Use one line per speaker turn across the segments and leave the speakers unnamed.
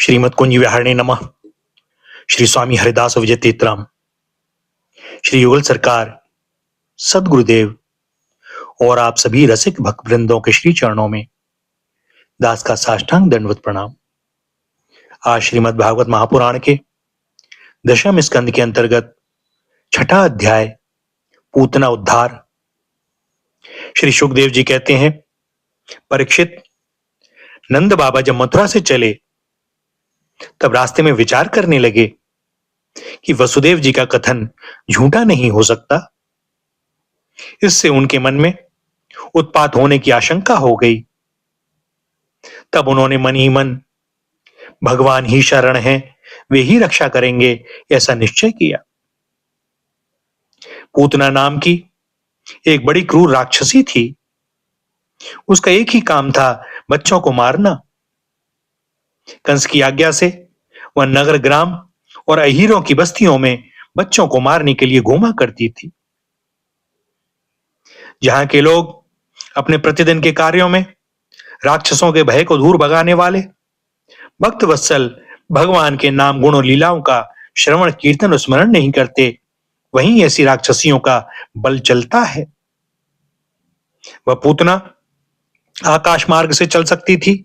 श्रीमद कुंज विहारणे नमः। श्री स्वामी हरिदास विजय तीर्थराम, श्री युगल सरकार, सदगुरुदेव और आप सभी रसिक भक्त वृंदों के श्री चरणों में दास का साष्टांग दंडवत प्रणाम। आज श्रीमद् भागवत महापुराण के दशम स्कंद के अंतर्गत छठा अध्याय पूतना उद्धार। श्री सुखदेव जी कहते हैं, परीक्षित, नंद बाबा जब मथुरा से चले तब रास्ते में विचार करने लगे कि वसुदेव जी का कथन झूठा नहीं हो सकता। इससे उनके मन में उत्पात होने की आशंका हो गई। तब उन्होंने मन ही मन भगवान ही शरण हैं, वे ही रक्षा करेंगे, ऐसा निश्चय किया। पूतना नाम की एक बड़ी क्रूर राक्षसी थी। उसका एक ही काम था बच्चों को मारना। कंस की आज्ञा से वह नगर ग्राम और अहीरों की बस्तियों में बच्चों को मारने के लिए घूमा करती थी। जहां के लोग अपने प्रतिदिन के कार्यों में राक्षसों के भय को दूर भगाने वाले भक्त वत्सल भगवान के नाम गुण और लीलाओं का श्रवण कीर्तन और स्मरण नहीं करते, वहीं ऐसी राक्षसियों का बल चलता है। वह पूतना आकाश मार्ग से चल सकती थी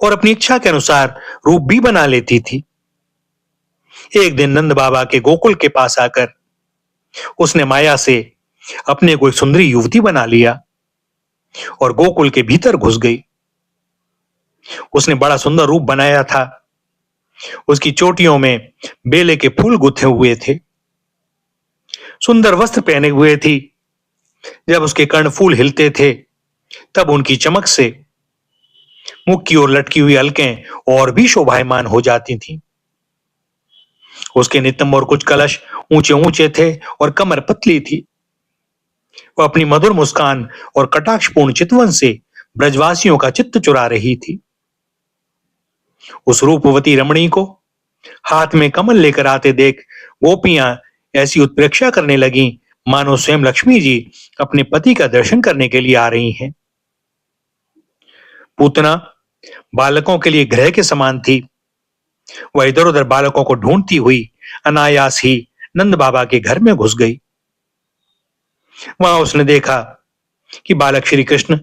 और अपनी इच्छा के अनुसार रूप भी बना लेती थी। एक दिन नंद बाबा के गोकुल के पास आकर उसने माया से अपने को एक सुंदरी युवती बना लिया और गोकुल के भीतर घुस गई। उसने बड़ा सुंदर रूप बनाया था। उसकी चोटियों में बेले के फूल गुथे हुए थे, सुंदर वस्त्र पहने हुए थी। जब उसके कर्णफूल हिलते थे तब उनकी चमक से मुख की ओर लटकी हुई अलकें और भी शोभायमान हो जाती थीं। उसके नितंब और कुछ कलश ऊंचे ऊंचे थे और कमर पतली थी। वह अपनी मधुर मुस्कान और कटाक्षपूर्ण चितवन से ब्रजवासियों का चित्त चुरा रही थी। उस रूपवती रमणी को हाथ में कमल लेकर आते देख गोपियां ऐसी उत्प्रेक्षा करने लगीं मानो स्वयं लक्ष्मी जी अपने पति का दर्शन करने के लिए आ रही हैं। पूतना बालकों के लिए ग्रह के समान थी। वह इधर उधर बालकों को ढूंढती हुई अनायास ही नंद बाबा के घर में घुस गई। वहां उसने देखा कि बालक श्री कृष्ण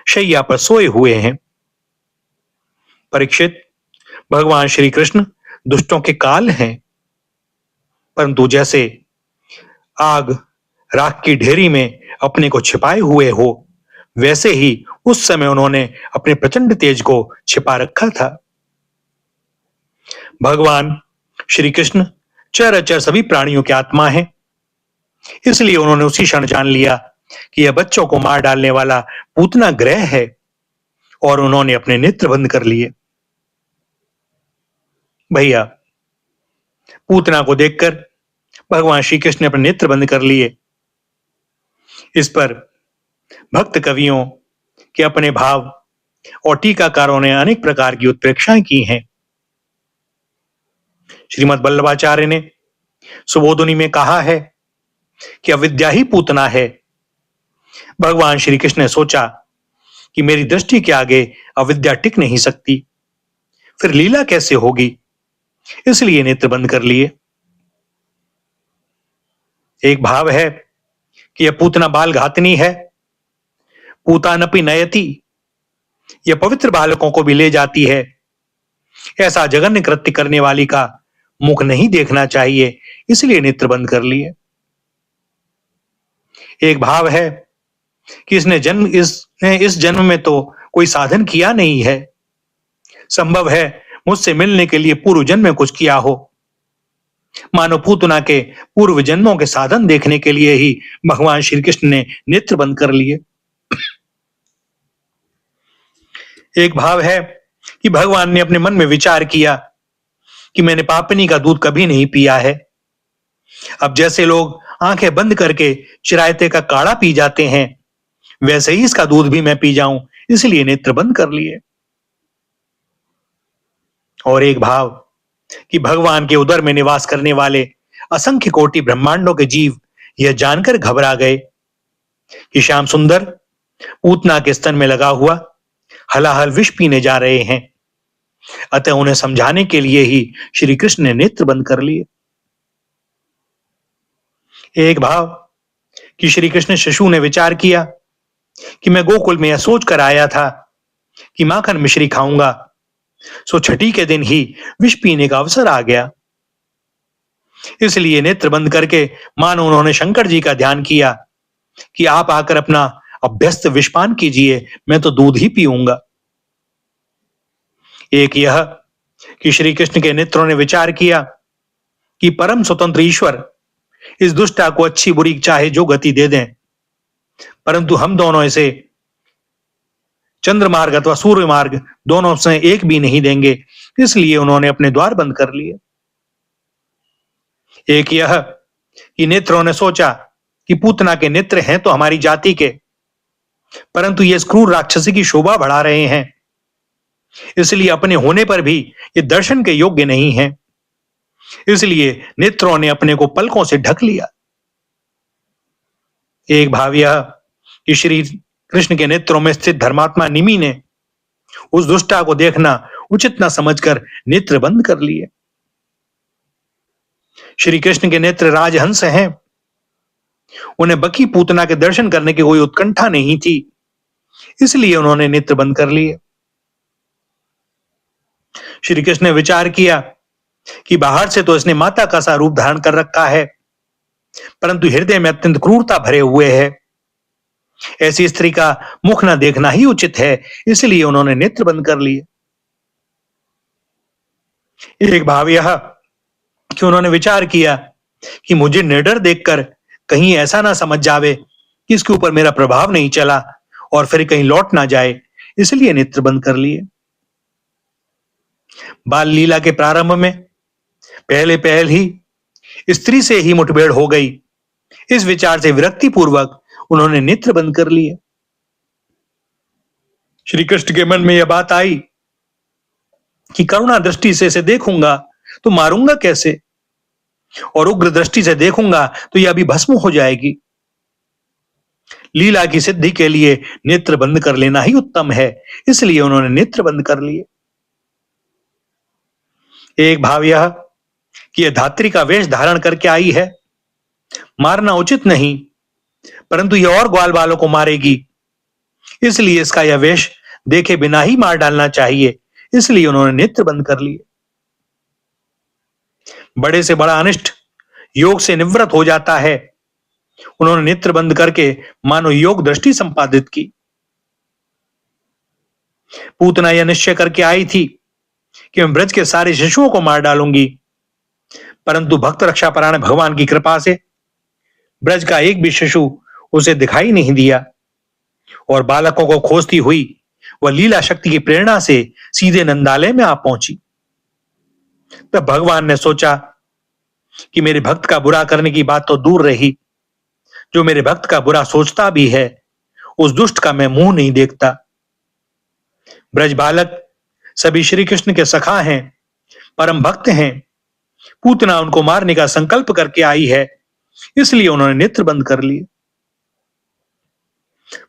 शैया पर सोए हुए हैं। परीक्षित, भगवान श्री कृष्ण दुष्टों के काल हैं, परंतु जैसे आग राख की ढेरी में अपने को छिपाए हुए हो, वैसे ही उस समय उन्होंने अपने प्रचंड तेज को छिपा रखा था। भगवान श्री कृष्ण चराचर सभी प्राणियों की आत्मा है, इसलिए उन्होंने उसी क्षण जान लिया कि यह बच्चों को मार डालने वाला पूतना ग्रह है और उन्होंने अपने नेत्र बंद कर लिए। भैया, पूतना को देखकर भगवान श्री कृष्ण ने अपने नेत्र बंद कर लिए। इस पर भक्त कवियों के अपने भाव और टीकाकारों ने अनेक प्रकार की उत्प्रेक्षाएं की हैं। श्रीमद् वल्लभाचार्य ने सुबोधनी में कहा है कि अविद्या ही पूतना है। भगवान श्री कृष्ण ने सोचा कि मेरी दृष्टि के आगे अविद्या टिक नहीं सकती, फिर लीला कैसे होगी, इसलिए नेत्र बंद कर लिए। एक भाव है कि यह पूतना बाल घातनी है। पूतानपि नयति, यह पवित्र बालकों को भी ले जाती है। ऐसा जघन्य कृत्य करने वाली का मुख नहीं देखना चाहिए, इसलिए नेत्र बंद कर लिए। एक भाव है कि इसने इस जन्म में तो कोई साधन किया नहीं है। संभव है मुझसे मिलने के लिए पूर्व जन्म में कुछ किया हो। मानो पूतना के पूर्व जन्मों के साधन देखने के लिए ही भगवान श्री कृष्ण ने नेत्र बंद कर लिए। एक भाव है कि भगवान ने अपने मन में विचार किया कि मैंने पापनी का दूध कभी नहीं पिया है। अब जैसे लोग आंखें बंद करके चिरायते का काढ़ा पी जाते हैं, वैसे ही इसका दूध भी मैं पी जाऊं, इसलिए नेत्र बंद कर लिए। और एक भाव कि भगवान के उदर में निवास करने वाले असंख्य कोटि ब्रह्मांडों के जीव यह जानकर घबरा गए कि श्याम सुंदर पूतना के स्तन में लगा हुआ हलाहल विष पीने जा रहे हैं। अतः उन्हें समझाने के लिए ही श्री कृष्ण ने नेत्र बंद कर लिए। एक भाव कि श्री कृष्ण शिशु ने विचार किया कि मैं गोकुल में यह सोच कर आया था कि माखन मिश्री खाऊंगा, सो छठी के दिन ही विष पीने का अवसर आ गया। इसलिए नेत्र बंद करके मानो उन्होंने शंकर जी का ध्यान किया कि आप आकर अपना अभ्यस्त विषपान कीजिए, मैं तो दूध ही पीऊंगा। एक यह कि श्री कृष्ण के नेत्रों ने विचार किया कि परम स्वतंत्र ईश्वर इस दुष्टा को अच्छी बुरी चाहे जो गति दे दें, परंतु हम दोनों इसे चंद्र मार्ग अथवा सूर्य मार्ग दोनों से एक भी नहीं देंगे। इसलिए उन्होंने अपने द्वार बंद कर लिए। एक यह कि नेत्रों ने सोचा कि पूतना के नेत्र हैं तो हमारी जाति के, परंतु ये क्रूर राक्षसी की शोभा बढ़ा रहे हैं, इसलिए अपने होने पर भी ये दर्शन के योग्य नहीं है। इसलिए नेत्रों ने अपने को पलकों से ढक लिया। एक भाव यह कि श्री कृष्ण के नेत्रों में स्थित धर्मात्मा निमि ने उस दुष्टा को देखना उचित न समझकर नेत्र बंद कर लिए। श्री कृष्ण के नेत्र राजहंस हैं, उन्हें बकी पूतना के दर्शन करने की कोई उत्कंठा नहीं थी, इसलिए उन्होंने नेत्र बंद कर लिए। श्री कृष्ण ने विचार किया कि बाहर से तो इसने माता का सा रूप धारण कर रखा है, परंतु हृदय में अत्यंत क्रूरता भरे हुए है। ऐसी स्त्री का मुख न देखना ही उचित है, इसलिए उन्होंने नेत्र बंद कर लिए। एक भाव यह कि उन्होंने विचार किया कि मुझे निडर देखकर कहीं ऐसा ना समझ जावे कि इसके ऊपर मेरा प्रभाव नहीं चला और फिर कहीं लौट ना जाए, इसलिए नेत्र बंद कर लिए। बाल लीला के प्रारंभ में पहले पहल ही स्त्री से ही मुठभेड़ हो गई। इस विचार से विरक्ति पूर्वक उन्होंने नेत्र बंद कर लिए। श्री कृष्ण के मन में यह बात आई कि करुणा दृष्टि से इसे देखूंगा तो मारूंगा कैसे, और उग्र दृष्टि से देखूंगा तो यह अभी भस्म हो जाएगी। लीला की सिद्धि के लिए नेत्र बंद कर लेना ही उत्तम है, इसलिए उन्होंने नेत्र बंद कर लिए। एक भाव यह कि यह धात्री का वेश धारण करके आई है, मारना उचित नहीं, परंतु यह और ग्वाल बालों को मारेगी, इसलिए इसका यह वेश देखे बिना ही मार डालना चाहिए, इसलिए उन्होंने नेत्र बंद कर लिए। बड़े से बड़ा अनिष्ट योग से निवृत्त हो जाता है, उन्होंने नेत्र बंद करके मानो योग दृष्टि संपादित की। पूतना यह निश्चय करके आई थी कि मैं ब्रज के सारे शिशुओं को मार डालूंगी, परंतु भक्त रक्षा परायण भगवान की कृपा से ब्रज का एक भी शिशु उसे दिखाई नहीं दिया, और बालकों को खोजती हुई वह लीला शक्ति की प्रेरणा से सीधे नंदालय में आ पहुंची। तब भगवान ने सोचा कि मेरे भक्त का बुरा करने की बात तो दूर रही, जो मेरे भक्त का बुरा सोचता भी है उस दुष्ट का मैं मुंह नहीं देखता। ब्रज बालक सभी श्री कृष्ण के सखा हैं, परम भक्त हैं। पूतना उनको मारने का संकल्प करके आई है, इसलिए उन्होंने नेत्र बंद कर लिए।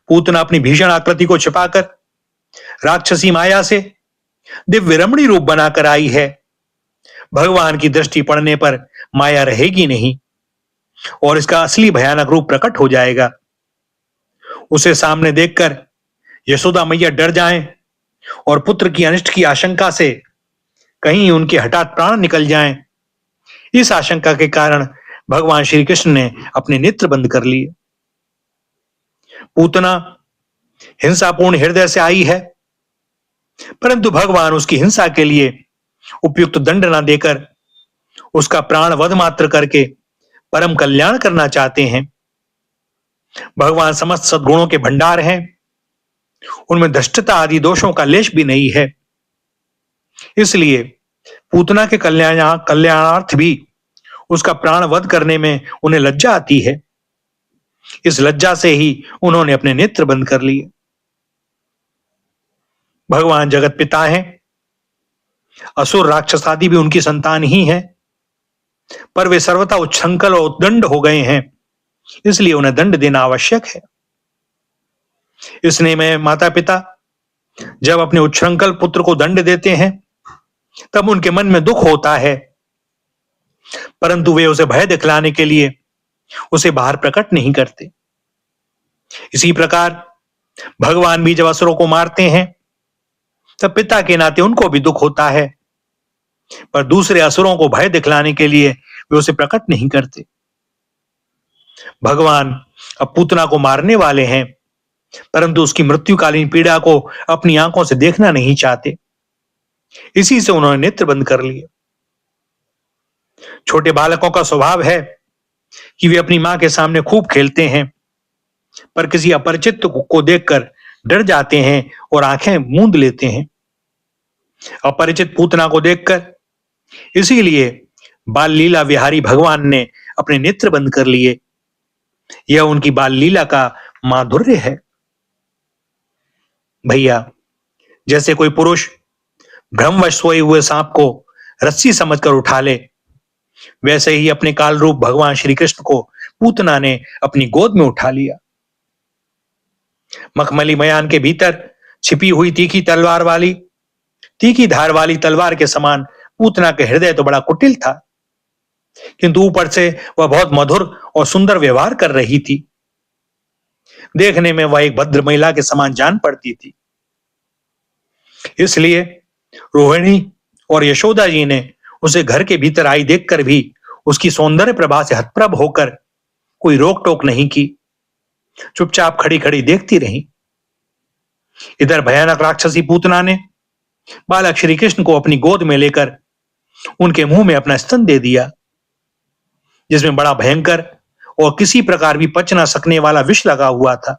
पूतना अपनी भीषण आकृति को छिपाकर राक्षसी माया से दिव्य रमणी रूप बनाकर आई है। भगवान की दृष्टि पड़ने पर माया रहेगी नहीं और इसका असली भयानक रूप प्रकट हो जाएगा। उसे सामने देखकर यशोदा मैया डर जाएं और पुत्र की अनिष्ट की आशंका से कहीं उनके हठात प्राण निकल जाएं, इस आशंका के कारण भगवान श्री कृष्ण ने अपने नेत्र बंद कर लिए। पूतना हिंसापूर्ण हृदय से आई है, परंतु भगवान उसकी हिंसा के लिए उपयुक्त दंड न देकर उसका प्राण वध मात्र करके परम कल्याण करना चाहते हैं। भगवान समस्त सद्गुणों के भंडार हैं, उनमें धृष्टता आदि दोषों का लेश भी नहीं है, इसलिए पूतना के कल्याणार्थ भी उसका प्राण वध करने में उन्हें लज्जा आती है। इस लज्जा से ही उन्होंने अपने नेत्र बंद कर लिए। भगवान जगत पिता हैं, असुर राक्षस आदि भी उनकी संतान ही है, पर वे सर्वथा उच्छृंखल और उद्दंड हो गए हैं, इसलिए उन्हें दंड देना आवश्यक है। इसने में माता पिता जब अपने उच्छृंखल पुत्र को दंड देते हैं तब उनके मन में दुख होता है, परंतु वे उसे भय दिखलाने के लिए उसे बाहर प्रकट नहीं करते। इसी प्रकार भगवान भी जब असुरों को मारते हैं तब पिता के नाते उनको भी दुख होता है, पर दूसरे असुरों को भय दिखलाने के लिए वे उसे प्रकट नहीं करते। भगवान अब पूतना को मारने वाले हैं, परंतु उसकी मृत्युकालीन पीड़ा को अपनी आंखों से देखना नहीं चाहते। इसी से उन्होंने नेत्र बंद कर लिए। छोटे बालकों का स्वभाव है कि वे अपनी मां के सामने खूब खेलते हैं, पर किसी अपरिचित को देखकर डर जाते हैं और आंखें मूंद लेते हैं। अपरिचित पूतना को देखकर इसीलिए बाल लीला विहारी भगवान ने अपने नेत्र बंद कर लिए। यह उनकी बाल लीला का माधुर्य है। भैया, जैसे कोई पुरुष भ्रमवश सोए हुए सांप को रस्सी समझकर उठा ले, वैसे ही अपने काल रूप भगवान श्री कृष्ण को पूतना ने अपनी गोद में उठा लिया। मखमली मयान के भीतर छिपी हुई तीखी धार वाली तलवार के समान पूतना के हृदय तो बड़ा कुटिल था, किंतु ऊपर से वह बहुत मधुर और सुंदर व्यवहार कर रही थी। देखने में वह एक भद्र महिला के समान जान पड़ती थी। इसलिए रोहिणी और यशोदा जी ने उसे घर के भीतर आई देखकर भी उसकी सौंदर्य प्रभा से हतप्रभ होकर कोई रोक टोक नहीं की, चुपचाप खड़ी खड़ी देखती रही। इधर भयानक राक्षसी पूतना ने बालक श्री कृष्ण को अपनी गोद में लेकर उनके मुंह में अपना स्तन दे दिया, जिसमें बड़ा भयंकर और किसी प्रकार भी पच न सकने वाला विष लगा हुआ था।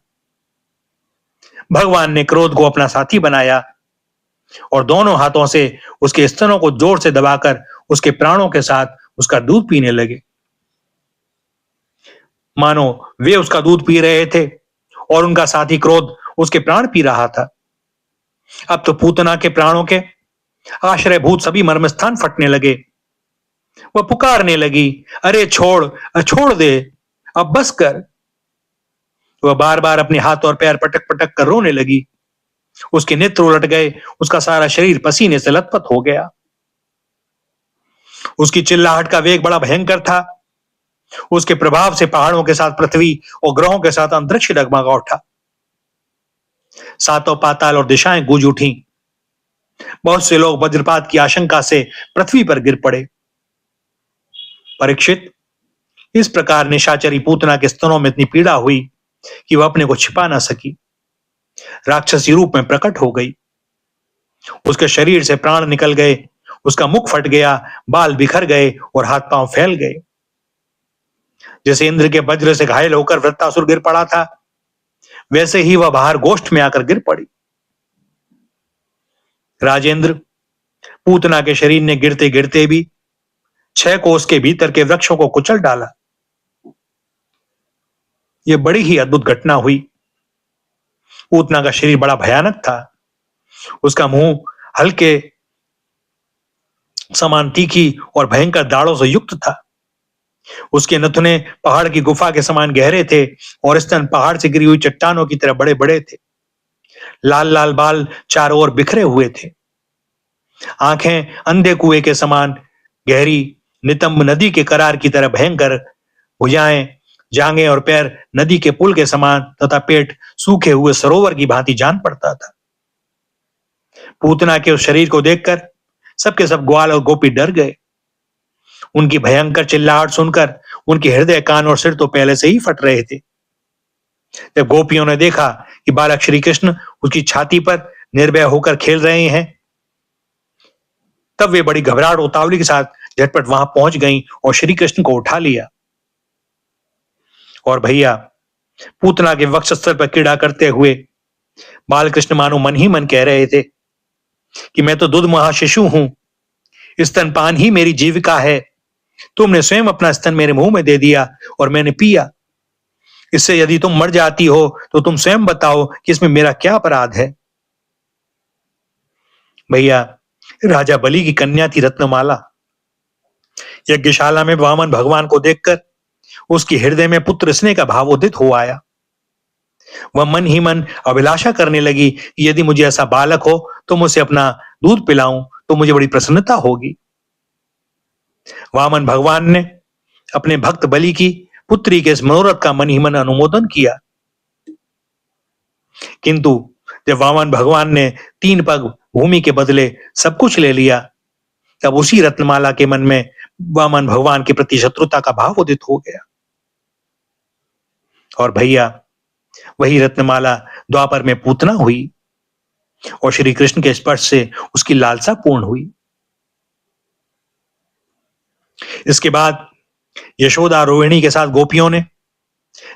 भगवान ने क्रोध को अपना साथी बनाया और दोनों हाथों से उसके स्तनों को जोर से दबाकर उसके प्राणों के साथ उसका दूध पीने लगे, मानो वे उसका दूध पी रहे थे और उनका साथी क्रोध उसके प्राण पी रहा था। अब तो पूतना के प्राणों के आश्रयभूत सभी मर्मस्थान फटने लगे। वह पुकारने लगी, अरे छोड़ दे, अब बस कर। वह बार बार अपने हाथ और पैर पटक पटक कर रोने लगी। उसके नेत्र उलट गए, उसका सारा शरीर पसीने से लथपथ हो गया। उसकी चिल्लाहट का वेग बड़ा भयंकर था। उसके प्रभाव से पहाड़ों के साथ पृथ्वी और ग्रहों के साथ अंतरिक्ष डगमगा उठा। सातों पाताल और दिशाएं गूंज उठी। बहुत से लोग वज्रपात की आशंका से पृथ्वी पर गिर पड़े। परीक्षित, इस प्रकार निशाचरी पूतना के स्तनों में इतनी पीड़ा हुई कि वह अपने को छिपा ना सकी। राक्षसी रूप में प्रकट हो गई। उसके शरीर से प्राण निकल गए, उसका मुख फट गया, बाल बिखर गए और हाथ पांव फैल गए। जैसे इंद्र के वज्र से घायल होकर वृत्तासुर गिर पड़ा था, वैसे ही वह बाहर गोष्ठ में आकर गिर पड़ी। राजेंद्र, पूतना के शरीर ने गिरते गिरते भी 6 कोस के भीतर के वृक्षों को कुचल डाला। यह बड़ी ही अद्भुत घटना हुई। पूतना का शरीर बड़ा भयानक था। उसका मुंह हल्के समान तीखी और भयंकर दाढ़ों से युक्त था। उसके नथुने पहाड़ की गुफा के समान गहरे थे और स्तन पहाड़ से गिरी हुई चट्टानों की तरह बड़े बड़े थे। लाल लाल बाल चारों ओर बिखरे हुए थे। आंखें अंधे कुएं के समान गहरी, नितंब नदी के करार की तरह भयंकर, भुजाएं, जांघें और पैर नदी के पुल के समान तथा पेट सूखे हुए सरोवर की भांति जान पड़ता था। पूतना के उस शरीर को देखकर सबके सब ग्वाल और गोपी डर गए। उनकी भयंकर चिल्लाहट सुनकर उनके हृदय, कान और सिर तो पहले से ही फट रहे थे। जब गोपियों ने देखा कि बालक श्री कृष्ण उसकी छाती पर निर्भय होकर खेल रहे हैं, तब वे बड़ी घबराहट उतावली के साथ झटपट वहां पहुंच गईं और श्री कृष्ण को उठा लिया। और भैया, पूतना के वक्षस्थल पर कीड़ा करते हुए बालकृष्ण मानो मन ही मन कह रहे थे कि मैं तो दूध महाशिशु हूं, स्तनपान ही मेरी जीविका है। तुमने स्वयं अपना स्तन मेरे मुंह में दे दिया और मैंने पिया। इससे यदि तुम मर जाती हो तो तुम स्वयं बताओ कि इसमें मेरा क्या अपराध है। भैया, राजा बलि की कन्या थी रत्नमाला। यज्ञशाला में वामन भगवान को देखकर उसके हृदय में पुत्र स्नेह का भाव उदित हो आया। वह मन ही मन अभिलाषा करने लगी कि यदि मुझे ऐसा बालक हो तो मैं उसे अपना दूध पिलाऊं तो मुझे बड़ी प्रसन्नता होगी। वामन भगवान ने अपने भक्त बलि की पुत्री के इस मनोरथ का मन ही मन अनुमोदन किया, किंतु जब वामन भगवान ने 3 पग भूमि के बदले सब कुछ ले लिया, तब उसी रत्नमाला के मन में वामन भगवान के प्रति शत्रुता का भाव उदित हो गया। और भैया, वही रत्नमाला द्वापर में पूतना हुई और श्री कृष्ण के स्पर्श से उसकी लालसा पूर्ण हुई। इसके बाद यशोदा रोहिणी के साथ गोपियों ने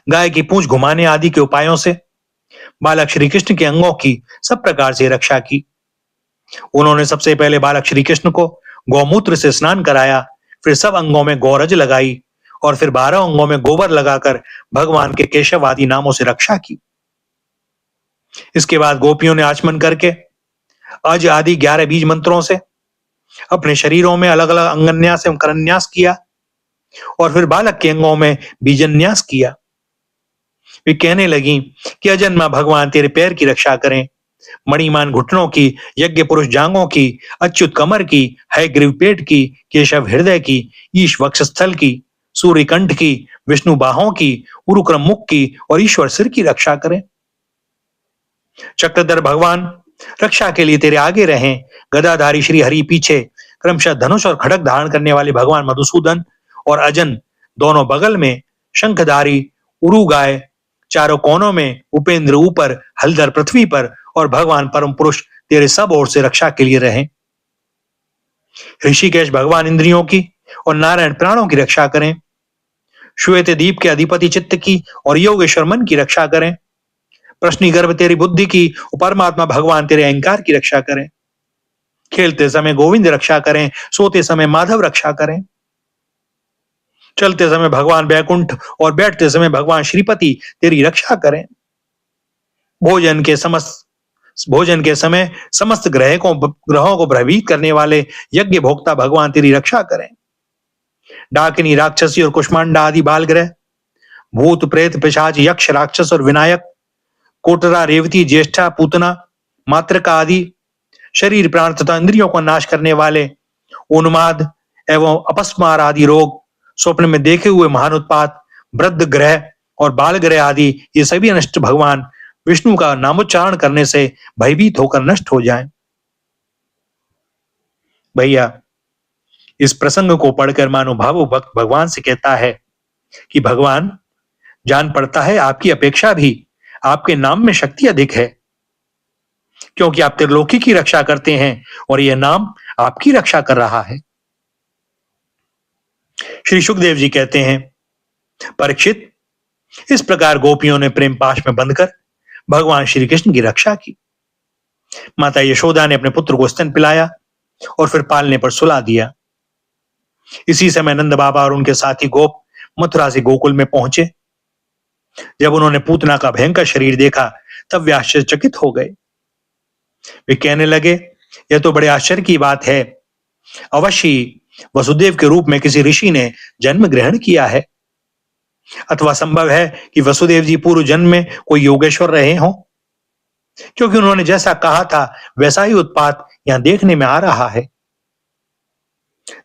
गाय की पूंछ घुमाने आदि के उपायों से बालक श्री कृष्ण के अंगों की सब प्रकार से रक्षा की। उन्होंने सबसे पहले बालक श्री कृष्ण को गौमूत्र से स्नान कराया, फिर सब अंगों में गौरज लगाई और फिर 12 अंगों में गोबर लगाकर भगवान के केशव आदि नामों से रक्षा की। इसके बाद गोपियों ने आचमन करके अज आदि 11 बीज मंत्रों से अपने शरीरों में अलग अलग अंगन्यास एवं करन्यास किया और फिर बालक के अंगों में बीजन्यास किया। वे कहने लगी कि अजन्मा भगवान तेरे पैर की रक्षा करें, मणिमान घुटनों की, यज्ञ पुरुष जांघों की, अच्युत कमर की, हयग्रीव पेट की, केशव हृदय की, ईश वक्षस्थल की, सूर्य कंठ की, विष्णु बाहों की, उरुक्रम मुख की और ईश्वर सिर की रक्षा करें। चक्रधर भगवान रक्षा के लिए तेरे आगे रहें, गदाधारी श्री हरि पीछे, क्रमशः धनुष और खड़ग धारण करने वाले भगवान मधुसूदन और अजन दोनों बगल में, शंखधारी उरु गाय चारों कोनों में, उपेंद्र ऊपर, हलधर पृथ्वी पर और भगवान परम पुरुष तेरे सब ओर से रक्षा के लिए रहें। ऋषिकेश भगवान इंद्रियों की और नारायण प्राणों की रक्षा करें। श्वेत दीप के अधिपति चित्त की और योगेश्वर मन की रक्षा करें। प्रश्नी गर्भ तेरी बुद्धि की और परमात्मा भगवान तेरे अहंकार की रक्षा करें। खेलते समय गोविंद रक्षा करें, सोते समय माधव रक्षा करें। चलते समय भगवान बैकुंठ और बैठते समय भगवान श्रीपति तेरी रक्षा करें। भोजन के समय समस्त ग्रहों को भयभीत करने वाले यज्ञ भोक्ता भगवान तेरी रक्षा करें। डाकिनी, राक्षसी और कुष्मांडा आदि बाल ग्रह, भूत प्रेत पिशाच यक्ष राक्षस और विनायक, कोटरा रेवती ज्येष्ठा पूतना मातृका आदि शरीर प्राण तथा इंद्रियों को नाश करने वाले उन्माद एवं अपस्मार आदि रोग, स्वप्न में देखे हुए महानुत्पात, वृद्ध ग्रह और बाल ग्रह आदि ये सभी अनिष्ट भगवान विष्णु का नामोच्चारण करने से भयभीत होकर नष्ट हो जाएं। भैया, इस प्रसंग को पढ़कर मानो भावुक भक्त भगवान से कहता है कि भगवान, जान पड़ता है आपकी अपेक्षा भी आपके नाम में शक्ति अधिक है, क्योंकि आप त्रिलोकी की रक्षा करते हैं और यह नाम आपकी रक्षा कर रहा है। श्री सुखदेव जी कहते हैं, परीक्षित, इस प्रकार गोपियों ने प्रेम पाश में बंधकर भगवान श्री कृष्ण की रक्षा की। माता यशोदा ने अपने पुत्र को स्तन पिलाया और फिर पालने पर सुला दिया। इसी समय नंद बाबा और उनके साथी गोप मथुरा से गोकुल में पहुंचे। जब उन्होंने पूतना का भयंकर शरीर देखा, तब वे आश्चर्यचकित हो गए। वे कहने लगे, यह तो बड़े आश्चर्य की बात है। अवश्य वसुदेव के रूप में किसी ऋषि ने जन्म ग्रहण किया है, अथवा संभव है कि वसुदेव जी पूर्व जन्म में कोई योगेश्वर रहे हों, क्योंकि उन्होंने जैसा कहा था वैसा ही उत्पात यहां देखने में आ रहा है।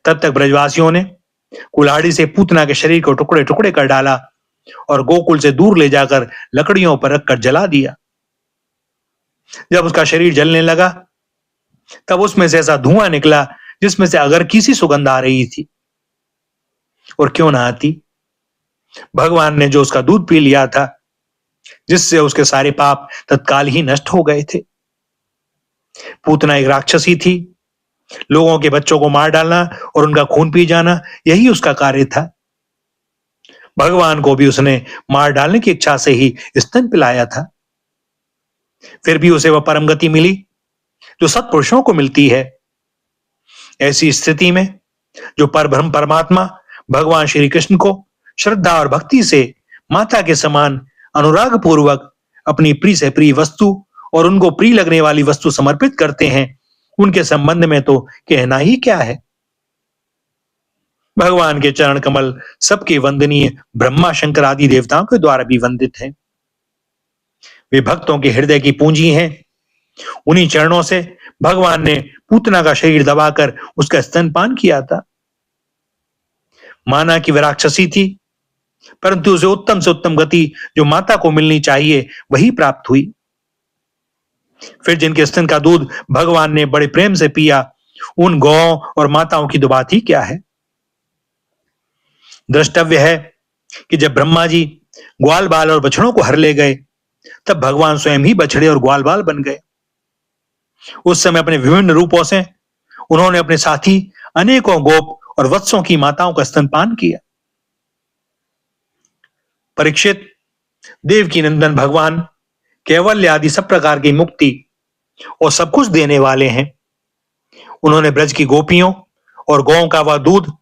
तब तक ब्रजवासियों ने कुल्हाड़ी से पूतना के शरीर को टुकड़े टुकड़े कर डाला और गोकुल से दूर ले जाकर लकड़ियों पर रखकर जला दिया। जब उसका शरीर जलने लगा, तब उसमें से ऐसा धुआं निकला जिसमें से अगर किसी सुगंध आ रही थी, और क्यों ना आती। भगवान ने जो उसका दूध पी लिया था, जिससे उसके सारे पाप तत्काल ही नष्ट हो गए थे। पूतना एक राक्षसी थी। लोगों के बच्चों को मार डालना और उनका खून पी जाना, यही उसका कार्य था। भगवान को भी उसने मार डालने की इच्छा से ही स्तन पिलाया था। फिर भी उसे वह परम गति मिली जो सत्पुरुषों को मिलती है। ऐसी स्थिति में जो परब्रह्म परमात्मा भगवान श्री कृष्ण को श्रद्धा और भक्ति से माता के समान अनुराग पूर्वक अपनी प्रिय से प्रिय वस्तु और उनको प्रिय लगने वाली वस्तु समर्पित करते हैं, उनके संबंध में तो कहना ही क्या है। भगवान के चरण कमल सबके वंदनीय ब्रह्मा शंकर आदि देवताओं के द्वारा भी वंदित हैं। वे भक्तों के हृदय की पूंजी हैं। उन्हीं चरणों से भगवान ने पूतना का शरीर दबाकर उसका स्तनपान किया था। माना कि वह राक्षसी थी, परंतु उसे उत्तम से उत्तम गति जो माता को मिलनी चाहिए वही प्राप्त हुई। फिर जिनके स्तन का दूध भगवान ने बड़े प्रेम से पिया, उन गौओं और माताओं की तो बात ही क्या है। द्रष्टव्य है कि जब ब्रह्मा जी ग्वाल बाल और बछड़ों को हर ले गए, तब भगवान स्वयं ही बछड़े और ग्वाल बाल बन गए। उस समय अपने विभिन्न रूपों से उन्होंने अपने साथी अनेकों गोप और वत्सों की माताओं का स्तनपान किया। परीक्षित, देवकी नंदन भगवान कैवल्य आदि सब प्रकार की मुक्ति और सब कुछ देने वाले हैं। उन्होंने ब्रज की गोपियों और गौओं का वह दूध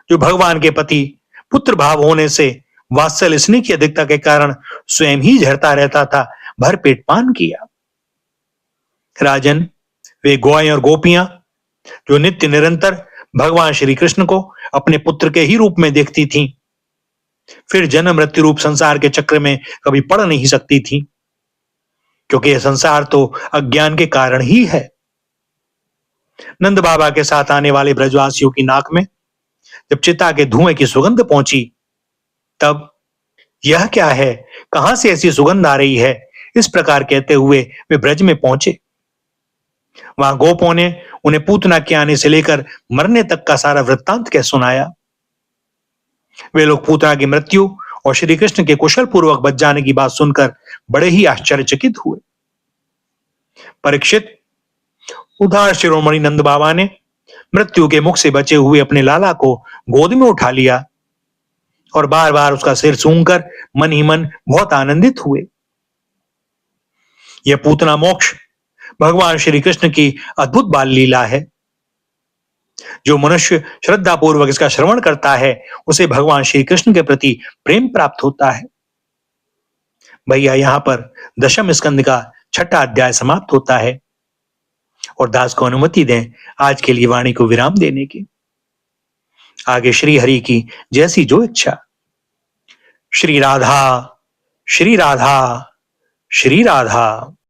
जो भगवान के पति पुत्र भाव होने से वात्सल्य स्नेह की अधिकता के कारण स्वयं ही झरता रहता था, भर पेट पान किया। राजन, वे गौएं और गोपियां जो नित्य निरंतर भगवान श्री कृष्ण को अपने पुत्र के ही रूप में देखती थीं, फिर जन्म मृत्यु रूप संसार के चक्र में कभी पड़ नहीं सकती थीं, क्योंकि यह संसार तो अज्ञान के कारण ही है। नंद बाबा के साथ आने वाले ब्रजवासियों की नाक में जब चिता के धुएं की सुगंध पहुंची, तब यह क्या है, कहां से ऐसी सुगंध आ रही है, इस प्रकार कहते हुए वे ब्रज में पहुंचे। वहां गोपों ने उन्हें पूतना के आने से लेकर मरने तक का सारा वृत्तांत कह सुनाया। वे लोग पूतना की मृत्यु और श्री कृष्ण के कुशल पूर्वक बच जाने की बात सुनकर बड़े ही आश्चर्यचकित हुए। परीक्षित, उधार शिरोमणि नंद बाबा ने मृत्यु के मुख से बचे हुए अपने लाला को गोद में उठा लिया और बार बार उसका सिर सूंघकर मन ही मन बहुत आनंदित हुए। यह पूतना मोक्ष भगवान श्री कृष्ण की अद्भुत बाल लीला है। जो मनुष्य श्रद्धा पूर्वक इसका श्रवण करता है, उसे भगवान श्री कृष्ण के प्रति प्रेम प्राप्त होता है। भैया, यहां पर दशम स्कंद का 6वां अध्याय समाप्त होता है और दास को अनुमति दें आज के लिए वाणी को विराम देने की। आगे श्री हरि की जैसी जो इच्छा। श्री राधा, श्री राधा, श्री राधा।